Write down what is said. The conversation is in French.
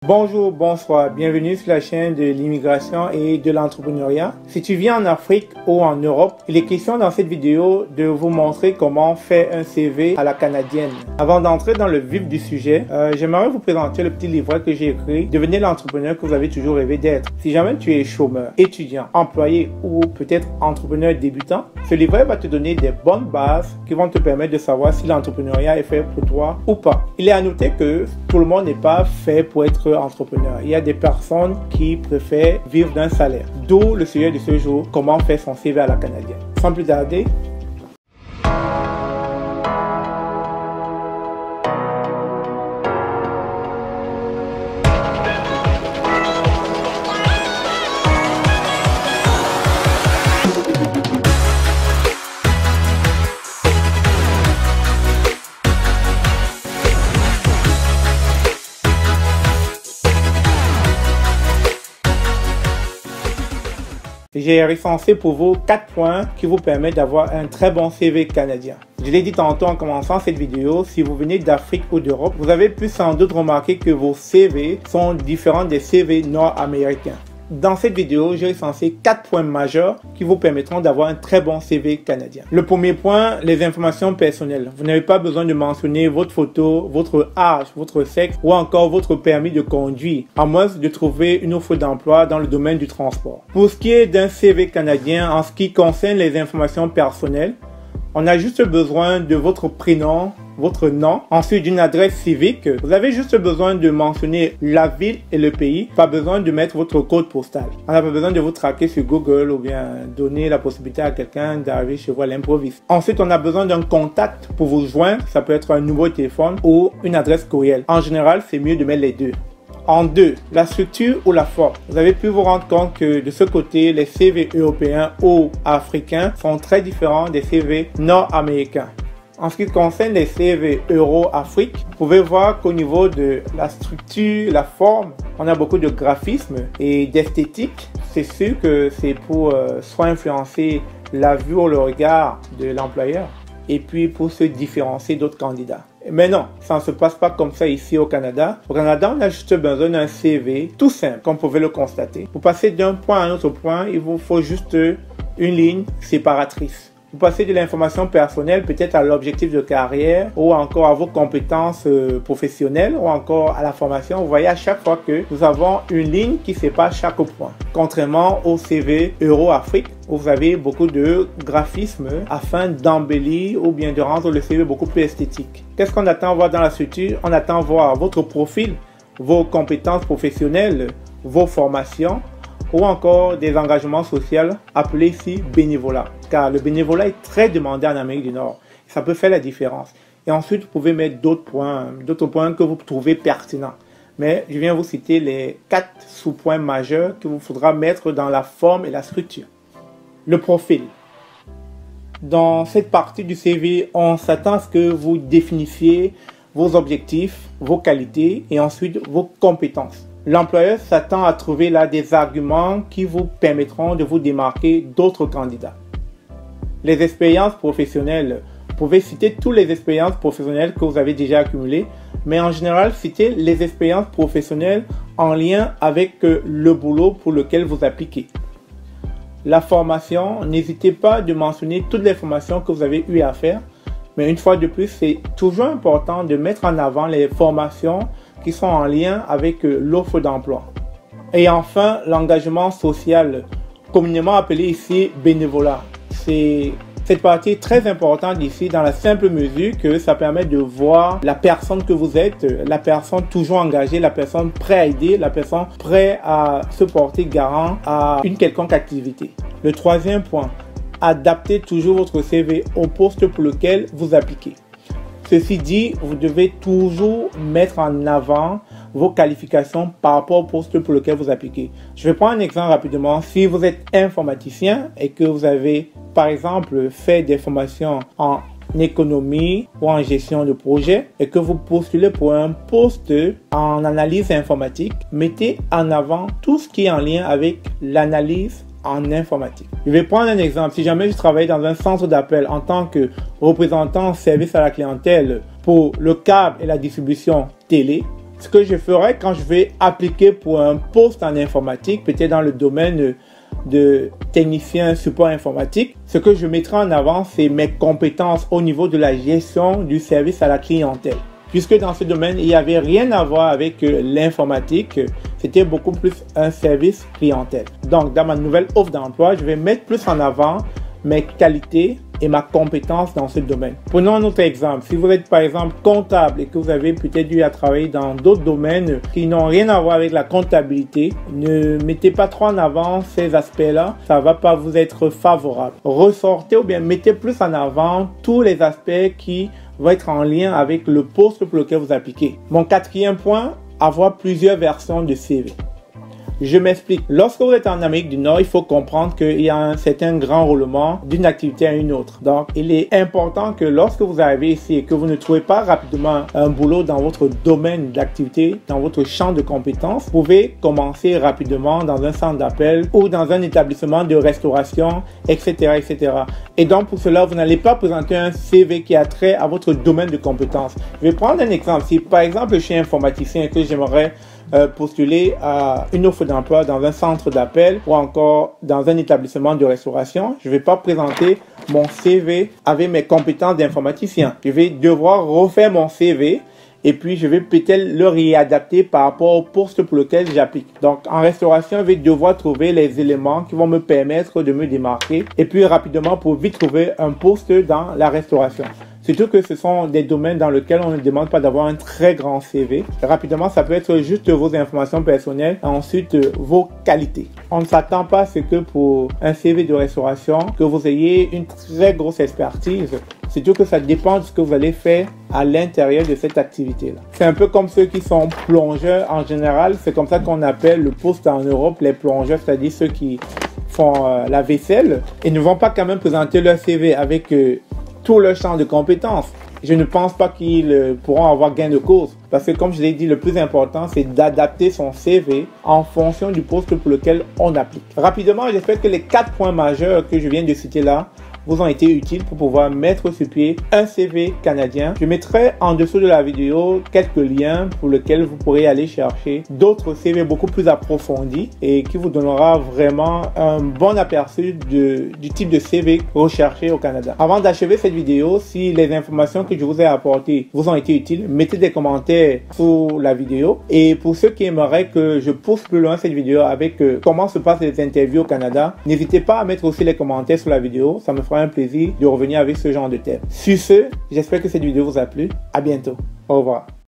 Bonjour, bonsoir, bienvenue sur la chaîne de l'immigration et de l'entrepreneuriat. Si tu vis en Afrique ou en Europe, il est question dans cette vidéo de vous montrer comment faire un CV à la canadienne. Avant d'entrer dans le vif du sujet, j'aimerais vous présenter le petit livret que j'ai écrit « Devenez l'entrepreneur que vous avez toujours rêvé d'être ». Si jamais tu es chômeur, étudiant, employé ou peut-être entrepreneur débutant, ce livret va te donner des bonnes bases qui vont te permettre de savoir si l'entrepreneuriat est fait pour toi ou pas. Il est à noter que tout le monde n'est pas fait pour être entrepreneur. Il y a des personnes qui préfèrent vivre d'un salaire. D'où le sujet de ce jour, comment faire son CV à la canadienne. Sans plus tarder, j'ai recensé pour vous 4 points qui vous permettent d'avoir un très bon CV canadien. Je l'ai dit tantôt en commençant cette vidéo, si vous venez d'Afrique ou d'Europe, vous avez pu sans doute remarquer que vos CV sont différents des CV nord-américains. Dans cette vidéo, j'ai recensé 4 points majeurs qui vous permettront d'avoir un très bon CV canadien. Le premier point, les informations personnelles. Vous n'avez pas besoin de mentionner votre photo, votre âge, votre sexe ou encore votre permis de conduire, à moins de trouver une offre d'emploi dans le domaine du transport. Pour ce qui est d'un CV canadien, en ce qui concerne les informations personnelles, on a juste besoin de votre prénom, votre nom, ensuite d'une adresse civique. Vous avez juste besoin de mentionner la ville et le pays, pas besoin de mettre votre code postal. On n'a pas besoin de vous traquer sur Google ou bien donner la possibilité à quelqu'un d'arriver chez vous à l'improviste. Ensuite, on a besoin d'un contact pour vous joindre, ça peut être un numéro de téléphone ou une adresse courriel. En général, c'est mieux de mettre les deux. En 2, la structure ou la forme. Vous avez pu vous rendre compte que de ce côté, les CV européens ou africains sont très différents des CV nord-américains. En ce qui concerne les CV Euro-Afrique, vous pouvez voir qu'au niveau de la structure, la forme, on a beaucoup de graphisme et d'esthétique. C'est sûr que c'est pour soit influencer la vue ou le regard de l'employeur et puis pour se différencier d'autres candidats. Mais non, ça ne se passe pas comme ça ici au Canada. Au Canada, on a juste besoin d'un CV tout simple, comme vous pouvez le constater. Pour passer d'un point à un autre point, il vous faut juste une ligne séparatrice. Vous passez de l'information personnelle peut-être à l'objectif de carrière ou encore à vos compétences professionnelles ou encore à la formation. Vous voyez à chaque fois que nous avons une ligne qui sépare chaque point. Contrairement au CV Euro-Afrique où vous avez beaucoup de graphismes afin d'embellir ou bien de rendre le CV beaucoup plus esthétique. Qu'est-ce qu'on attend voir dans la structure? On attend voir votre profil, vos compétences professionnelles, vos formations, ou encore des engagements sociaux appelés ici bénévolat. Car le bénévolat est très demandé en Amérique du Nord. Ça peut faire la différence. Et ensuite, vous pouvez mettre d'autres points que vous trouvez pertinents. Mais je viens vous citer les 4 sous-points majeurs qu'il vous faudra mettre dans la forme et la structure. Le profil. Dans cette partie du CV, on s'attend à ce que vous définissiez vos objectifs, vos qualités et ensuite vos compétences. L'employeur s'attend à trouver là des arguments qui vous permettront de vous démarquer d'autres candidats. Les expériences professionnelles. Vous pouvez citer toutes les expériences professionnelles que vous avez déjà accumulées, mais en général, citez les expériences professionnelles en lien avec le boulot pour lequel vous appliquez. La formation, n'hésitez pas de mentionner toutes les formations que vous avez eu à faire, mais une fois de plus, c'est toujours important de mettre en avant les formations qui sont en lien avec l'offre d'emploi. Et enfin, l'engagement social, communément appelé ici bénévolat. C'est cette partie très importante ici dans la simple mesure que ça permet de voir la personne que vous êtes, la personne toujours engagée, la personne prête à aider, la personne prête à se porter garant à une quelconque activité. Le troisième point, adaptez toujours votre CV au poste pour lequel vous appliquez. Ceci dit, vous devez toujours mettre en avant vos qualifications par rapport au poste pour lequel vous appliquez. Je vais prendre un exemple rapidement. Si vous êtes informaticien et que vous avez, par exemple, fait des formations en économie ou en gestion de projet et que vous postulez pour un poste en analyse informatique, mettez en avant tout ce qui est en lien avec l'analyse en informatique. Je vais prendre un exemple. Si jamais je travaille dans un centre d'appel en tant que représentant service à la clientèle pour le câble et la distribution télé, Ce que je ferai quand je vais appliquer pour un poste en informatique, peut-être dans le domaine de technicien support informatique, ce que je mettrai en avant, c'est mes compétences au niveau de la gestion du service à la clientèle. Puisque dans ce domaine, il n'y avait rien à voir avec l'informatique, c'était beaucoup plus un service clientèle. Donc, dans ma nouvelle offre d'emploi, je vais mettre plus en avant mes qualités et ma compétence dans ce domaine. Prenons un autre exemple. Si vous êtes par exemple comptable et que vous avez peut-être dû à travailler dans d'autres domaines qui n'ont rien à voir avec la comptabilité, ne mettez pas trop en avant ces aspects-là. Ça va pas vous être favorable. Ressortez ou bien mettez plus en avant tous les aspects qui vont être en lien avec le poste pour lequel vous appliquez. Mon quatrième point, avoir plusieurs versions de CV. Je m'explique. Lorsque vous êtes en Amérique du Nord, il faut comprendre qu'il y a un certain grand roulement d'une activité à une autre. Donc, il est important que lorsque vous arrivez ici et que vous ne trouvez pas rapidement un boulot dans votre domaine d'activité, dans votre champ de compétences, vous pouvez commencer rapidement dans un centre d'appel ou dans un établissement de restauration, etc., etc. Et donc, pour cela, vous n'allez pas présenter un CV qui a trait à votre domaine de compétences. Je vais prendre un exemple. Si, par exemple, je suis informaticien et que j'aimerais postuler à une offre d'emploi dans un centre d'appel ou encore dans un établissement de restauration, je ne vais pas présenter mon CV avec mes compétences d'informaticien. Je vais devoir refaire mon CV et puis je vais peut-être le réadapter par rapport au poste pour lequel j'applique. Donc en restauration, je vais devoir trouver les éléments qui vont me permettre de me démarquer et puis rapidement pour vite trouver un poste dans la restauration. Surtout que ce sont des domaines dans lesquels on ne demande pas d'avoir un très grand CV. Rapidement, ça peut être juste vos informations personnelles et ensuite vos qualités. On ne s'attend pas à ce que pour un CV de restauration, que vous ayez une très grosse expertise. Surtout que ça dépend de ce que vous allez faire à l'intérieur de cette activité-là. C'est un peu comme ceux qui sont plongeurs en général. C'est comme ça qu'on appelle le poste en Europe les plongeurs, c'est-à-dire ceux qui font la vaisselle et ne vont pas quand même présenter leur CV avec tout leur champ de compétences. Je ne pense pas qu'ils pourront avoir gain de cause. Parce que comme je l'ai dit, le plus important, c'est d'adapter son CV en fonction du poste pour lequel on applique. Rapidement, j'espère que les 4 points majeurs que je viens de citer là vous ont été utiles pour pouvoir mettre sur pied un CV canadien. Je mettrai en dessous de la vidéo quelques liens pour lesquels vous pourrez aller chercher d'autres CV beaucoup plus approfondis et qui vous donnera vraiment un bon aperçu du type de CV recherché au Canada. Avant d'achever cette vidéo, si les informations que je vous ai apportées vous ont été utiles, mettez des commentaires sous la vidéo. Et pour ceux qui aimeraient que je pousse plus loin cette vidéo avec comment se passent les interviews au Canada, n'hésitez pas à mettre aussi les commentaires sous la vidéo. Ça me fera un plaisir de revenir avec ce genre de thème. Sur ce, j'espère que cette vidéo vous a plu. À bientôt. Au revoir.